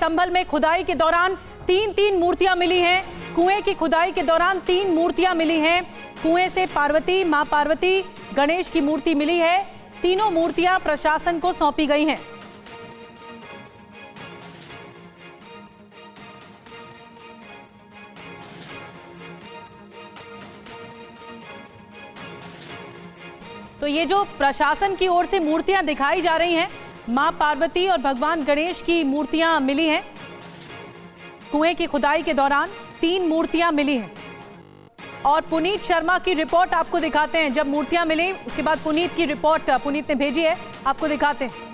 संभल में खुदाई के दौरान तीन मूर्तियां मिली हैं। कुएं की खुदाई के दौरान 3 मूर्तियां मिली हैं। कुएं से पार्वती, मां पार्वती, गणेश की मूर्ति मिली है। तीनों मूर्तियां प्रशासन को सौंपी गई हैं। तो ये जो प्रशासन की ओर से मूर्तियां दिखाई जा रही हैं, मां पार्वती और भगवान गणेश की मूर्तियां मिली हैं। कुएं की खुदाई के दौरान 3 मूर्तियां मिली हैं। और पुनीत शर्मा की रिपोर्ट आपको दिखाते हैं। जब मूर्तियां मिली उसके बाद पुनीत की रिपोर्ट पुनीत ने भेजी है, आपको दिखाते हैं।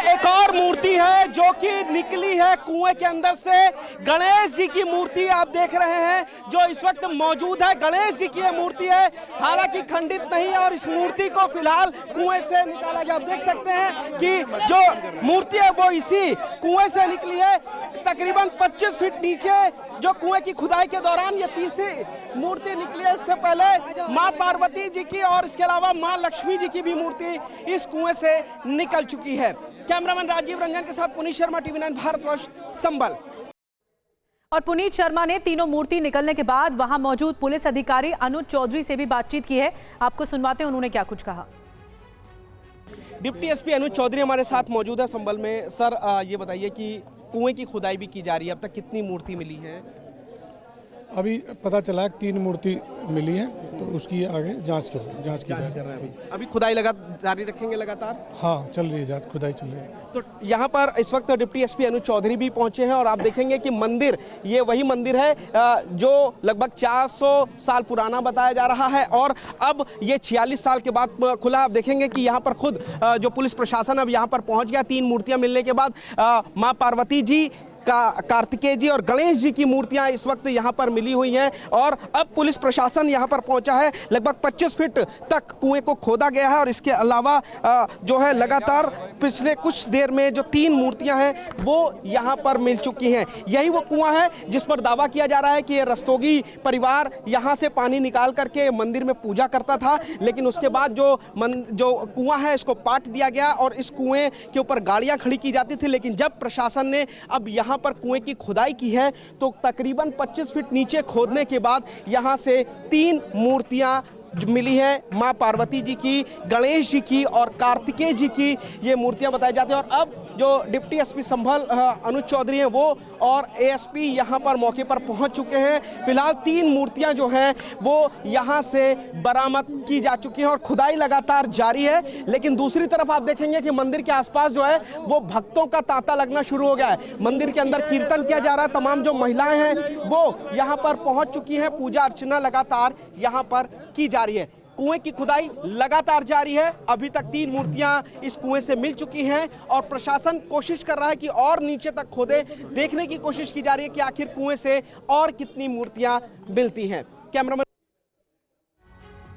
एक और मूर्ति है जो कि निकली है कुएं के अंदर से। गणेश जी की मूर्ति आप देख रहे हैं जो इस वक्त मौजूद है। गणेश जी की ये मूर्ति है, हालांकि खंडित नहीं है, और इस मूर्ति को फिलहाल कुएं से निकाला गया। आप देख सकते हैं कि जो मूर्ति है वो इसी कुएं से निकली है। तकरीबन 25 फीट नीचे जो कुएं की खुदाई के दौरान ये तीसरी मूर्ति निकली है। इससे पहले मां पार्वती जी की और इसके अलावा मां लक्ष्मी जी की भी मूर्ति इस कुएं से निकल चुकी है। कैमरामैन राजीव रंजन के साथ पुनीत शर्मा, TV9 भारतवर्ष, संभल। और पुनीत शर्मा ने तीनों मूर्ति निकलने के बाद वहां मौजूद पुलिस अधिकारी अनुज चौधरी से भी बातचीत की है। आपको सुनवाते हैं उन्होंने क्या कुछ कहा। डिप्टी एसपी अनुज चौधरी हमारे साथ मौजूद है संभल में। सर ये बताइए कि कुएं की खुदाई भी की जा रही है, अब तक कितनी मूर्ति मिली है? अभी पता चला है 3 मूर्ति मिली है, तो उसकी आगे जांच की जा रही है। अभी खुदाई जारी रखेंगे लगातार? हाँ, चल रही है जांच, खुदाई चल रही है। तो यहाँ पर इस वक्त डिप्टी एसपी अनुज चौधरी भी पहुंचे हैं और आप देखेंगे कि मंदिर, ये वही मंदिर है जो लगभग 400 साल पुराना बताया जा रहा है और अब ये 46 साल के बाद खुला। आप देखेंगे कि यहाँ पर खुद जो पुलिस प्रशासन अब यहाँ पर पहुंच गया। 3 मूर्तियां मिलने के बाद माँ पार्वती जी, कार्तिकेय जी और गणेश जी की मूर्तियां इस वक्त यहां पर मिली हुई हैं और अब पुलिस प्रशासन यहां पर पहुंचा है। लगभग 25 फीट तक कुएं को खोदा गया है और इसके अलावा जो है लगातार पिछले कुछ देर में जो 3 मूर्तियां हैं वो यहां पर मिल चुकी हैं। यही वो कुआं है जिस पर दावा किया जा रहा है कि ये रस्तोगी परिवार यहां से पानी निकाल करके मंदिर में पूजा करता था, लेकिन उसके बाद जो कुआं है इसको पाट दिया गया और इस कुएं के ऊपर गाड़ियां खड़ी की जाती थी। लेकिन जब प्रशासन ने अब यहाँ पर कुएं की खुदाई की है तो तकरीबन 25 फीट नीचे खोदने के बाद यहां से 3 मूर्तियां मिली है। मां पार्वती जी की, गणेश जी की और कार्तिकेय जी की ये मूर्तियां बताई जाती हैं। और अब जो डिप्टी एसपी संभल अनुज चौधरी हैं वो और एएसपी यहां पर मौके पर पहुंच चुके हैं। फिलहाल 3 मूर्तियां जो हैं वो यहां से बरामद की जा चुकी हैं और खुदाई लगातार जारी है। लेकिन दूसरी तरफ आप देखेंगे कि मंदिर के आसपास जो है वो भक्तों का तांता लगना शुरू हो गया है। मंदिर के अंदर कीर्तन किया जा रहा है। तमाम जो महिलाएं हैं वो यहां पर पहुंच चुकी हैं। पूजा अर्चना लगातार यहां पर की जा रही है। कुएं की खुदाई लगातार जारी है। अभी तक 3 मूर्तियां इस कुएं से मिल चुकी हैं और प्रशासन कोशिश कर रहा है कि और नीचे तक खोदे। देखने की कोशिश की जा रही है कि आखिर कुएं से और कितनी मूर्तियां मिलती हैं। कैमरामैन।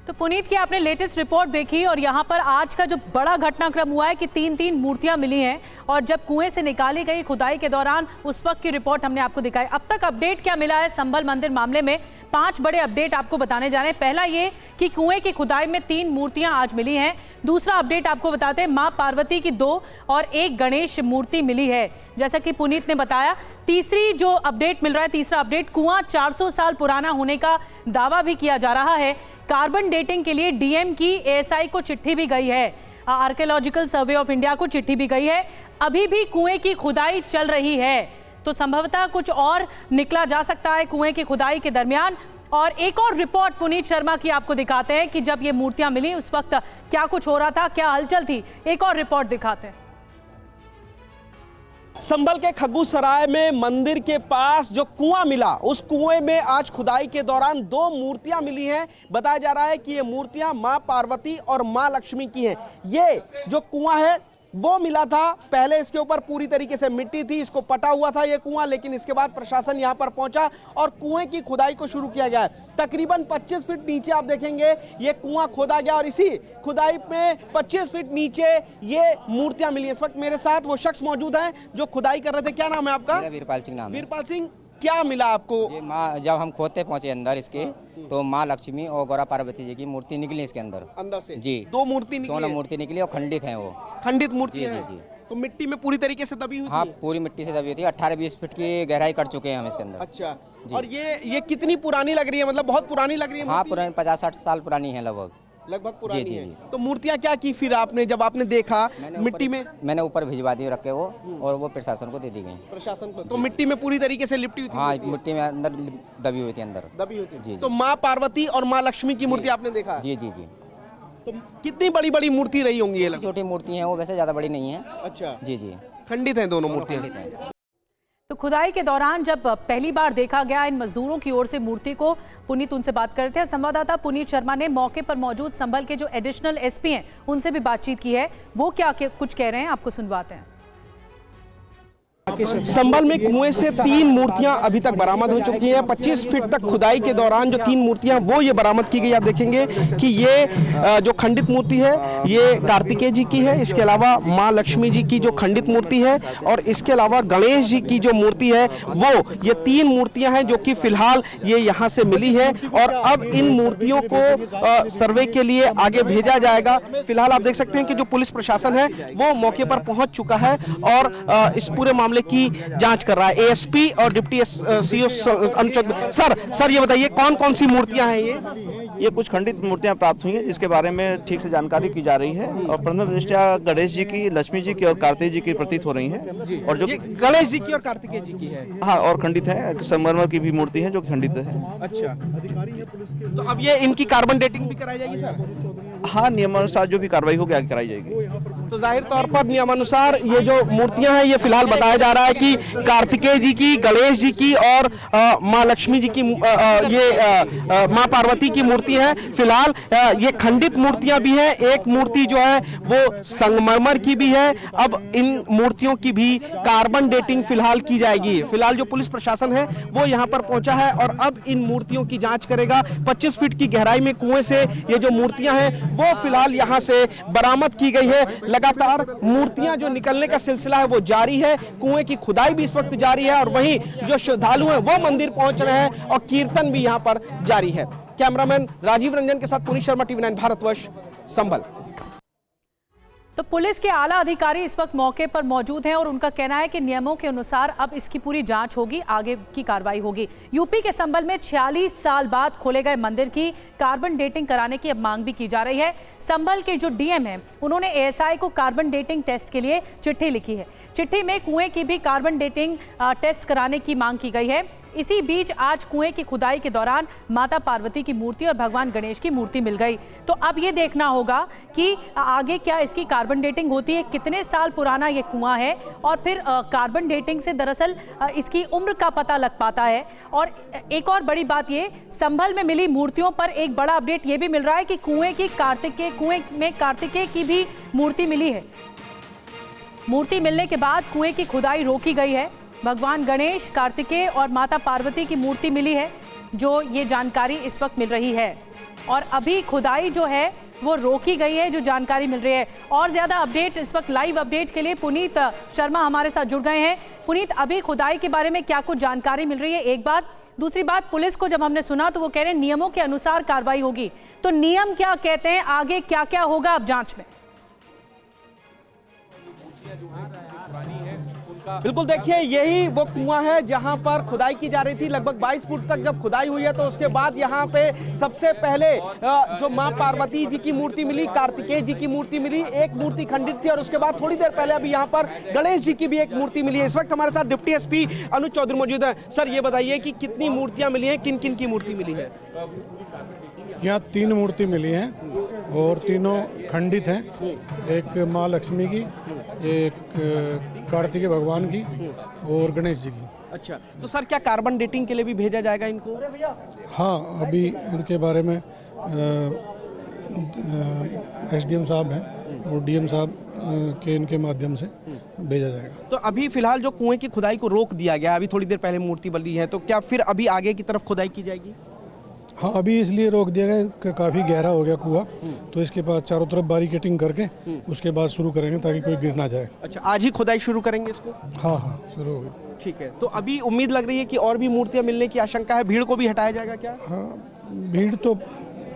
तो पुनीत की आपने लेटेस्ट रिपोर्ट देखी और यहाँ पर आज का जो बड़ा घटनाक्रम हुआ है कि 3 मूर्तियां मिली हैं और जब कुएं से निकाली गई खुदाई के दौरान उस वक्त की रिपोर्ट हमने आपको दिखाई। अब तक अपडेट क्या मिला है संभल मंदिर मामले में? 5 बड़े अपडेट आपको बताने जा रहे हैं। पहला ये कि कुएं की खुदाई में 3 मूर्तियां आज मिली हैं। दूसरा अपडेट आपको बताते हैं, मां पार्वती की 2 और 1 गणेश मूर्ति मिली है, जैसा कि पुनीत ने बताया। तीसरी जो अपडेट मिल रहा है, तीसरा अपडेट, कुआं 400 साल पुराना होने का दावा भी किया जा रहा है। कार्बन डेटिंग के लिए डीएम की एएसआई को चिट्ठी भी गई है, आर्कियोलॉजिकल सर्वे ऑफ इंडिया को चिट्ठी भी गई है। अभी भी कुएं की खुदाई चल रही है, तो संभवतः कुछ और निकला जा सकता है कुएं की खुदाई के दरमियान। और एक और रिपोर्ट पुनीत शर्मा की आपको दिखाते हैं कि जब ये मूर्तियां मिली उस वक्त क्या कुछ हो रहा था, क्या हलचल थी। एक और रिपोर्ट दिखाते हैं। संभल के खग्गूसराय में मंदिर के पास जो कुआं मिला, उस कुएं में आज खुदाई के दौरान 2 मूर्तियां मिली हैं। बताया जा रहा है कि ये मूर्तियां मां पार्वती और मां लक्ष्मी की हैं। ये जो कुआं है वो मिला था, पहले इसके ऊपर पूरी तरीके से मिट्टी थी, इसको पटा हुआ था ये कुआं, लेकिन इसके बाद प्रशासन यहां पर पहुंचा और कुएं की खुदाई को शुरू किया गया है। तकरीबन 25 फीट नीचे आप देखेंगे ये कुआं खोदा गया और इसी खुदाई में 25 फीट नीचे ये मूर्तियां मिली। इस वक्त मेरे साथ वो शख्स मौजूद हैं जो खुदाई कर रहे थे। क्या नाम है आपका? वीरपाल सिंह नाम है। वीरपाल सिंह, क्या मिला आपको? ये माँ, जब हम खोदते पहुंचे अंदर इसके तो माँ लक्ष्मी और गौरा पार्वती जी की मूर्ति निकली इसके अंदर से जी। 2 मूर्ति निकली? दोनों मूर्ति निकली और खंडित हैं, वो खंडित मूर्ति जी, है। जी, जी। तो मिट्टी में पूरी तरीके से दबी हुई हाँ, थी? पूरी मिट्टी से दबी हुई थी। 18-20 फीट की गहराई कर चुके हैं हम इसके अंदर। अच्छा, और ये कितनी पुरानी लग रही है, मतलब बहुत पुरानी लग रही है हाँ, मूर्ति? पुरानी 50-60 साल पुरानी है लगभग। लगभग पुरानी जी, है। जी। तो मूर्तियाँ क्या की फिर आपने, जब आपने देखा मिट्टी में? मैंने ऊपर भिजवा दी रख के वो, और वो प्रशासन को दे दी गई। प्रशासन को? तो मिट्टी में पूरी तरीके से लिपटी हुई थी? हाँ, मिट्टी में अंदर दबी हुई थी अंदर। दबी हुई थी। जी, तो माँ पार्वती और माँ लक्ष्मी की मूर्ति आपने देखा? जी जी जी। तो कितनी बड़ी बड़ी मूर्ति रही होंगी ये लगभग? छोटी मूर्ति हैं वो, वैसे ज़्यादा बड़ी नहीं है। अच्छा, जी जी। खंडित हैं दोनों मूर्तियाँ? खंडित हैं। तो खुदाई के दौरान जब पहली बार देखा गया इन मजदूरों की ओर से मूर्ति को, पुनीत उनसे बात करते हैं। संवाददाता पुनीत शर्मा ने मौके पर मौजूद संभल के जो एडिशनल एसपी हैं उनसे भी बातचीत की है, वो क्या कुछ कह रहे हैं आपको सुनवाते हैं। संभल में कुएं से 3 मूर्तियां अभी तक बरामद हो चुकी हैं। 25 फीट तक खुदाई के दौरान जो 3 मूर्तियां वो ये बरामद की गई। आप देखेंगे कि ये जो खंडित मूर्ति है ये कार्तिकेय जी की है, इसके अलावा माँ लक्ष्मी जी की जो खंडित मूर्ति है, और इसके अलावा गणेश जी की जो मूर्ति है वो, ये 3 मूर्तियां हैं जो कि फिलहाल ये यहाँ से मिली है। और अब इन मूर्तियों को सर्वे के लिए आगे भेजा जाएगा। फिलहाल आप देख सकते हैं कि जो पुलिस प्रशासन है वो मौके पर पहुंच चुका है और इस पूरे मामले की जांच कर रहा है। एएसपी और डिप्टी सीओ अनुचक सर ये बताइए कौन कौन सी मूर्तियां हैं ये कुछ खंडित मूर्तियां प्राप्त हुई हैं जिसके बारे में ठीक से जानकारी की जा रही है, और प्रथम दृष्टया गणेश जी की, लक्ष्मी जी की और कार्तिकेय जी की प्रतीत हो रही हैं। और जो गणेश जी की और कार्तिकेय जी की है? हाँ, और खंडित है, संगमरमर की भी मूर्ति है जो खंडित है। अच्छा, तो अब ये इनकी कार्बन डेटिंग भी कराई जाएगी सर? हाँ, नियमानुसार जो भी कार्रवाई होगी आगे कराई जाएगी। तो जाहिर तौर पर नियमानुसार ये जो मूर्तियां हैं ये फिलहाल बताया जा रहा है कि कार्तिकेय जी की, गणेश जी की और माँ लक्ष्मी जी की, माँ पार्वती की मूर्ति है। फिलहाल ये खंडित मूर्तियां भी हैं, एक मूर्ति जो है वो संगमरमर की भी है। अब इन मूर्तियों की भी कार्बन डेटिंग फिलहाल की जाएगी। फिलहाल जो पुलिस प्रशासन है वो यहाँ पर पहुंचा है और अब इन मूर्तियों की जांच करेगा। 25 फीट की गहराई में कुएं से ये जो मूर्तियां हैं वो फिलहाल यहाँ से बरामद की गई है। लगातार मूर्तियां जो निकलने का सिलसिला है वो जारी है। कुएं की खुदाई भी इस वक्त जारी है और वहीं जो श्रद्धालु हैं वो मंदिर पहुंच रहे हैं और कीर्तन भी यहाँ पर जारी है। कैमरामैन राजीव रंजन के साथ पुनीत शर्मा, TV9 भारतवर्ष, संभल। तो पुलिस के आला अधिकारी इस वक्त मौके पर मौजूद हैं और उनका कहना है कि नियमों के अनुसार अब इसकी पूरी जांच होगी, आगे की कार्रवाई होगी। यूपी के संभल में 46 साल बाद खोले गए मंदिर की कार्बन डेटिंग कराने की अब मांग भी की जा रही है। संभल के जो डीएम हैं उन्होंने ASI को कार्बन डेटिंग टेस्ट के लिए चिट्ठी लिखी है। चिट्ठी में कुएं की भी कार्बन डेटिंग टेस्ट कराने की मांग की गई है। इसी बीच आज कुएं की खुदाई के दौरान माता पार्वती की मूर्ति और भगवान गणेश की मूर्ति मिल गई। तो अब ये देखना होगा कि आगे क्या इसकी कार्बन डेटिंग होती है, कितने साल पुराना ये कुआं है, और फिर कार्बन डेटिंग से दरअसल इसकी उम्र का पता लग पाता है। और एक और बड़ी बात, ये संभल में मिली मूर्तियों पर एक बड़ा अपडेट ये भी मिल रहा है कि कुएं में कार्तिकेय की भी मूर्ति मिली है। मूर्ति मिलने के बाद कुएं की खुदाई रोकी गई है। भगवान गणेश, कार्तिकेय और माता पार्वती की मूर्ति मिली है, जो ये जानकारी इस वक्त मिल रही है। और अभी खुदाई जो है वो रोकी गई है, जो जानकारी मिल रही है। और ज़्यादा अपडेट इस वक्त लाइव अपडेट के लिए पुनीत शर्मा हमारे साथ जुड़ गए हैं। पुनीत, अभी खुदाई के बारे में क्या कुछ जानकारी मिल रही है, एक बात। दूसरी बात, पुलिस को जब हमने सुना तो वो कह रहे हैं नियमों के अनुसार कार्रवाई होगी। तो नियम क्या कहते हैं, आगे क्या क्या होगा अब जाँच में? बिल्कुल, देखिए यही वो कुआं है जहां पर खुदाई की जा रही थी। लगभग 22 फुट तक जब खुदाई हुई है तो उसके बाद यहां पे सबसे पहले जो मां पार्वती जी की मूर्ति मिली, कार्तिकेय जी की मूर्ति मिली, एक मूर्ति खंडित थी, और उसके बाद थोड़ी देर पहले अभी यहां पर गणेश जी की भी एक मूर्ति मिली है। इस वक्त हमारे साथ डिप्टी एसपी अनुज चौधरी मौजूद है। सर ये बताइए कि कितनी मूर्तियां मिली हैं, किन किन की मूर्ति मिली है? यहाँ 3 मूर्ति मिली हैं और तीनों खंडित हैं। एक माँ लक्ष्मी की, एक कार्तिकेय भगवान की और गणेश जी की। अच्छा, तो सर क्या कार्बन डेटिंग के लिए भी भेजा जाएगा इनको? हाँ, अभी इनके बारे में SDM साहब हैं और DM साहब के इनके माध्यम से भेजा जाएगा। तो अभी फिलहाल जो कुएं की खुदाई को रोक दिया गया, अभी थोड़ी देर पहले मूर्ति बनी है, तो क्या फिर अभी आगे की तरफ खुदाई की जाएगी? हाँ, अभी इसलिए रोक दिया गया कि काफ़ी गहरा हो गया कुआं, तो इसके बाद चारों तरफ बैरिकेडिंग करके उसके बाद शुरू करेंगे ताकि कोई गिर ना जाए। अच्छा, आज ही खुदाई शुरू करेंगे इसको? हाँ हाँ, शुरू हो गई। ठीक है, तो अभी उम्मीद लग रही है कि और भी मूर्तियां मिलने की आशंका है। भीड़ को भी हटाया जाएगा क्या? हाँ, भीड़ तो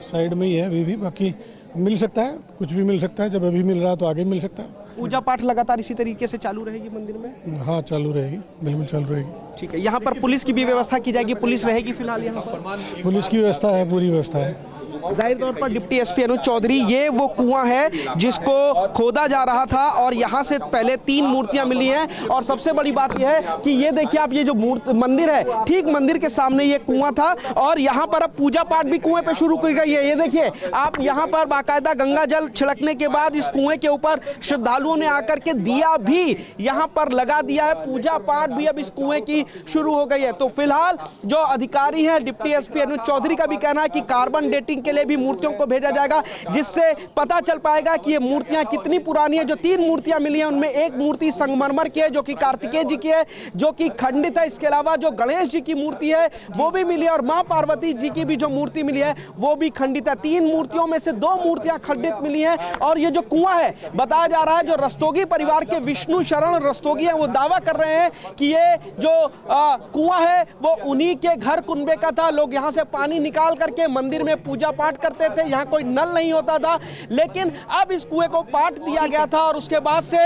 साइड में ही है अभी भी, बाकी मिल सकता है, कुछ भी मिल सकता है। जब अभी मिल रहा है तो आगे मिल सकता है। पूजा पाठ लगातार इसी तरीके से चालू रहेगी मंदिर में? हाँ, चालू रहेगी, बिल्कुल चालू रहेगी। ठीक है, यहाँ पर पुलिस की भी व्यवस्था की जाएगी, पुलिस रहेगी फिलहाल यहाँ पर? पुलिस की व्यवस्था है, पूरी व्यवस्था है। जाहिर तौर पर डिप्टी एसपी अनुज चौधरी, ये वो कुआं है जिसको खोदा जा रहा था और यहाँ से पहले 3 मूर्तियां मिली हैं। और सबसे बड़ी बात यह है कि ये देखिए आप, ये जो मंदिर है, ठीक मंदिर के सामने ये कुआं था और यहाँ पर अब पूजा पाठ भी कुएं पे शुरू की गई है। ये देखिए आप, यहाँ पर बाकायदा गंगा जल छिड़कने के बाद इस कुएं के ऊपर श्रद्धालुओं ने आकर के दिया भी यहाँ पर लगा दिया है। पूजा पाठ भी अब इस कुएं की शुरू हो गई है। तो फिलहाल जो अधिकारी हैं डिप्टी एसपी अनुज चौधरी का भी कहना है कि कार्बन डेटिंग के लिए भी मूर्तियों को भेजा जाएगा, जिससे पता चल पाएगा कि ये मूर्तियां कितनी पुरानी है। जो 3 मूर्तियां मिली हैं उनमें एक मूर्ति संगमरमर की है जो कि कार्तिकेय जी की है, जो कि खंडित है। इसके अलावा जो गणेश जी की मूर्ति है वो भी मिली है और मां पार्वती जी की भी जो मूर्ति मिली है वो भी खंडित है। 3 मूर्तियों में से 2 मूर्तियां खंडित मिली हैं। और ये जो कुआं है, बताया जा रहा है जो रस्तोगी परिवार के विष्णु शरण रस्तोगी हैं वो दावा कर रहे हैं कि ये जो कुआं है वो उन्हीं के घर कुनबे का था। लोग यहाँ से पानी निकाल करके मंदिर में पूजा पाठ करते थे, यहाँ कोई नल नहीं होता था, लेकिन अब इस कुएं को पाट दिया गया था और उसके बाद से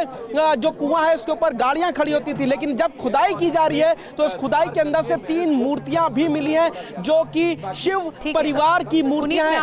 जो कुआं है उसके ऊपर गाड़ियां खड़ी होती थी। लेकिन जब खुदाई की जा रही है तो उस खुदाई के अंदर से 3 मूर्तियां भी मिली हैं जो कि शिव परिवार की मूर्तियां हैं।